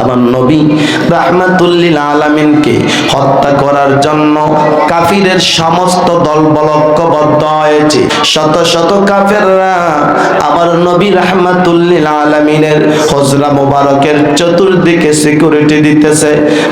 আমার নবী রাহমাতুল লিল আলামিনকে হত্যা করার জন্য কাফিরের সমস্ত দলবল ঐক্যবদ্ধ হয়েছে। শত শত কাফেররা আমার নবী রাহমাতুল লিল আলামিনের হুজরা মোবারকের চতুর্দিকে সিকিউরিটি দিতেছে।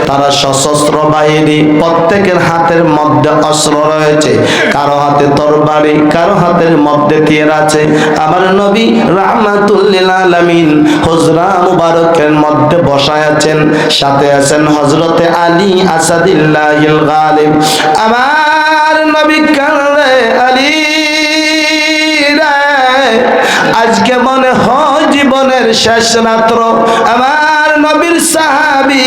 তারা সশস্ত্র বাহিনী, প্রত্যেকের হাতের মধ্যে অস্ত্র রয়েছে, কারো হাতে তরবারি, কারো হাতের মধ্যে তীর আছে। আমার নবী রাহমাতুল লিল আলামিন হুজরা মোবারকের মধ্যে বসায় আছেন, সাথে আছেন হযরতে আলী আসাদুল্লাহিল গালিব। আমার নবী কান্দে, আলী রে আজকে মনে হয় জীবনের শেষ রাত্র। আমার নবীর সাহাবী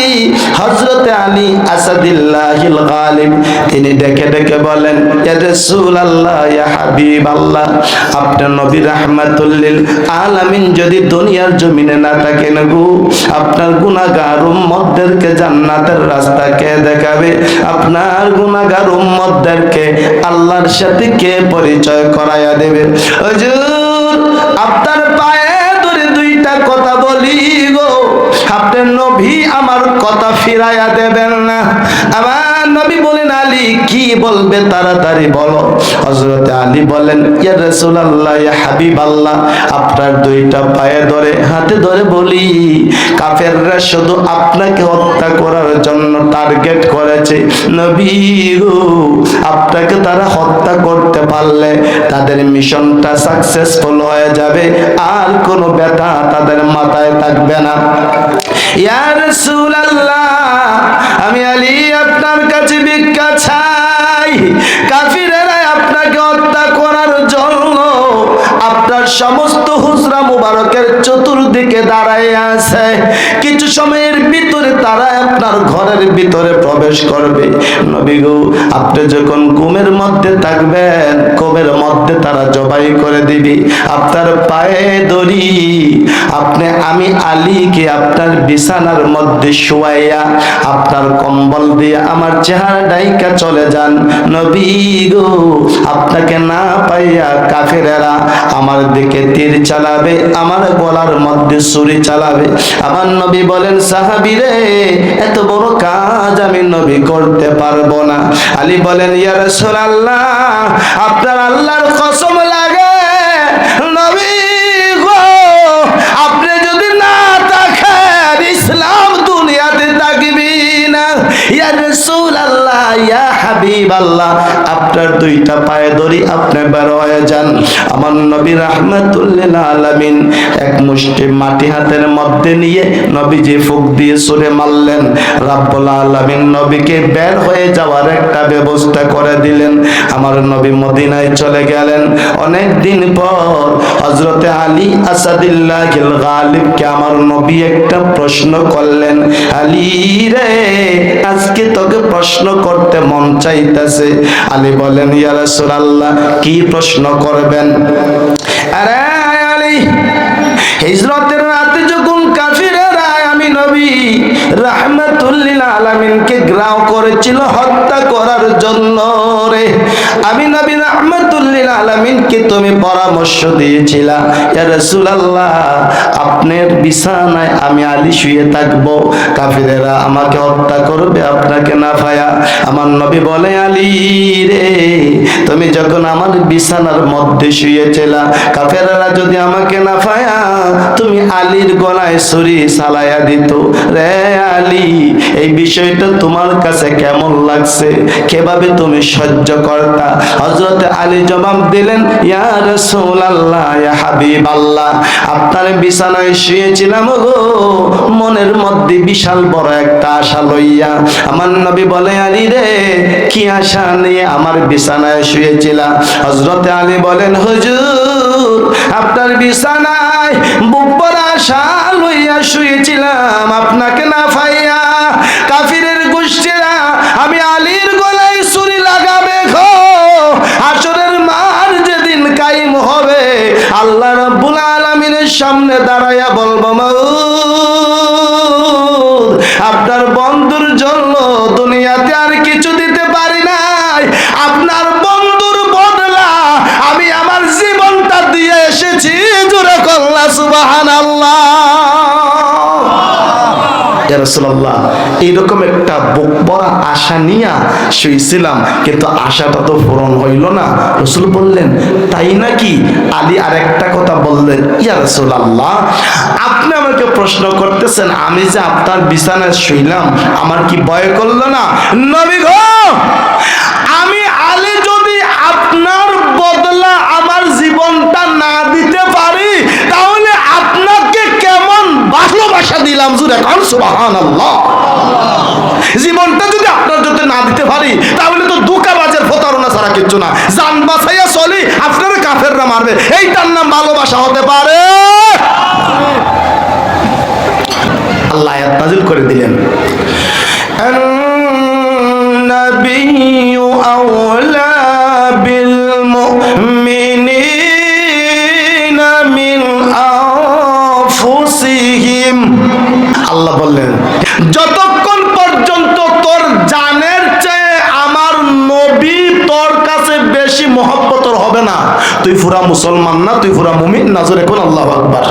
হযরতে আলী আসাদুল্লাহিল গালিব তিনি ডেকে ডেকে বলেন, ইয়া রাসূলুল্লাহ, ইয়া হাবিবাল্লাহ, আপনার নবী রাহমাতুল লিল আলামিন যদি দুনিয়ার জমিনে না থাকেন গো, আপনার গুনাহগার উম্মতদেরকে জান্নাতের রাস্তা কে দেখাবে? আপনার গুনাহগার উম্মতদেরকে আল্লাহর সাথে কে পরিচয় করায়া দেবে? হুজুর আপনার পায়ে ধরে দুইটা কথা বলি গো, আপনার নবী আমার কথা ফিরাইয়া দেবেন না। আমার নবী বলেন, আলী কি বলবে তাড়াতাড়ি বলো। হযরত আলী বলেন, ইয়া রাসূলুল্লাহ, ইয়া হাবিবাল্লাহ, আপনার দুইটা পায়ে ধরে হাতে ধরে বলি, কাফেররা শুধু আপনাকে হত্যা করার জন্য টার্গেট করেছে। নবী গো, আপনাকে তারা হত্যা করতে পারলে তাদের মিশনটা সাকসেসফুল হয়ে যাবে, আর কোনো ব্যথা তাদের মাথায় থাকবে না। ইয়া রাসূলুল্লাহ, আমি আলী আপনার কাছে ভিক্ষা চাই। কাফিরেরা আপনাকে হত্যা করার জন্য আপনার সমস্ত হুজরা মুবারকের চতুর্দিকে দাঁড়ায় আছে। কিছু সময়ের ভিতরে তারা আপনার ঘরের ভিতরে প্রবেশ করবে। নবী গো, আপনি যখন ঘুমের মধ্যে থাকবেন, ঘুমের মধ্যে তারা জবাই করে দিবে। আপনার পায়ে ধরি আমি আলীকে আপনার বিছানার মধ্যে শুয়াইয়া আপনার কম্বল দিয়ে আমার চেহারা ডাইকা চলে যান। নবী গো, আপনাকে না পাইয়া কাফেরেরা আমার দিকে তীর চালাবে, আমার গলার মধ্যে ছুরি চালাবে। আমার নবী বলেন, সাহাবীরে এত বড় কাজ আমি নবী করতে পারবো না। আলী বলেন, ইয়া রাসূলুল্লাহ, আপনার আল্লাহর কসম লাগে, নবী গো, আপনি যদি না থাকেন ইসলাম দুনিয়াতে থাকবি না। ইয়া রাসূলুল্লাহ, ইয়া হাবিবাল্লাহ, আপনার দুইটা পায়ে ধরি আপনি বের হয়ে যান। আমার নবী রাহমাতুল লিল আলামিন এক মুষ্টি মাটি হাতের মধ্যে নিয়ে নবীজি ফুঁক দিয়ে ছুঁড়ে মারলেন। রাব্বুল আলামিন নবীকে বের হয়ে যাওয়ার একটা ব্যবস্থা করে দিলেন। আমার নবী মদিনায় চলে গেলেন। অনেক দিন পর হযরতে আলী আসাদুল্লাহিল গালিবকে আমার নবী একটা প্রশ্ন করলেন, আলী রে আজকে তোকে প্রশ্ন করতে মন চাইতেছে। আলী বলেন, ইয়া রাসূলুল্লাহ, কি প্রশ্ন করবেন? আরে আলী, হিজরতের রাতে যখন কাফিরেরা আমি নবী রাহমাতুল লিল আলামিনকে গ্রাও করেছিল হত্যা করার জন্য রে, আমি নবী রাহমাতুল লিল আলামিনকে তুমি পরামর্শ দিয়েছিলা, ইয়া রাসূলুল্লাহ, আপনার বিছানায় আমি আলী শুয়ে থাকবো, কাফিরেরা আমাকে হত্যা করবে আপনাকে না পায়া। আমার নবী বলে, আলী রে, তুমি যখন আমার বিছানার মধ্যে শুয়েছিলা, কাফেররা যদি আমাকে না পায়া তুমি আলীর গলায় ছুরি চালাইয়া দিত রে আলী, এই বিষয়টা তোমার কাছে কেমন লাগছে? কিভাবে তুমি সহ্য করতা? হযরত আলী জবাব দিলেন, ইয়া রাসূলুল্লাহ, ইয়া হাবিবাল্লাহ, আপনার বিছানায় শুয়েছিলাম গো, মনের মধ্যে বিশাল বড় একটা আশা লইয়া। আমার নবী বলে, আলী রে, কি আশা নিয়ে আমার বিছানায় শুয়েছিলা? হযরত আলী বলেন, হুজুর, আপনার বিছানায় বুক ভরা আশা লইয়া শুয়েছিলাম আপনাকে না পাইয়া। কাফিরের গোষ্ঠীরা আমি আলীর গলায় ছুরি লাগাবে গো, হাসরের মাঠ যেদিন কায়েম হবে আল্লাহ রাব্বুল আলামিনের সামনে দাঁড়াইয়া বলবো, মাওলাদ, আপনার বন্ধুর জন্য দুনিয়াতে আর কিছু দিতে পারি নাই, আপনার বন্ধুর বদলা আমি আমার জীবনটা দিয়ে এসেছি। জোরে কল্লা সুবহানাল্লাহ। ইয়া রাসূলুল্লাহ, এইরকম একটা বুক ভরা আশা নিয়ে শুয়েছিলাম, কিন্তু আশাটা তো পূরণ হইল না। রাসূল বললেন, তাই নাকি? আলী আরেকটা কথা বললেন, ইয়া রাসূলুল্লাহ, আপনি আমাকে প্রশ্ন করতেছেন, আমি যে আপনার বিছানায় শুইলাম, আমার কি ভয় করলো না? নবী গো, আমি আলী যদি আপনার বদলা আমার জীবনটা না দিতে পারি, তাহলে আপনাকে কেমন ভালোবাসা দিলাম, জুরে কান সুবহানাল্লাহ। জীবনটা যদি আপনার যদি না দিতে পারি, তাহলে তো ধোঁকাবাজের প্রতারণা ছাড়া কিচ্ছু না। জান বাঁচাইয়া চলি, আপনারা কাফেররা মারবে, এইটার নাম ভালোবাসা হতে পারে? আল্লাহ আয়াত নাযিল করে দিলেন, النبي أولى بالمؤمنين من أنفسهم। আল্লাহ বললেন, যতক্ষণ পর্যন্ত তোর জানের চেয়ে আমার নবী তোর কাছে বেশি মহব্বতর হবে না, তুই পুরা মুসলমান না, তুই পুরা মুমিন না। জোরে কোন আল্লাহু আকবার।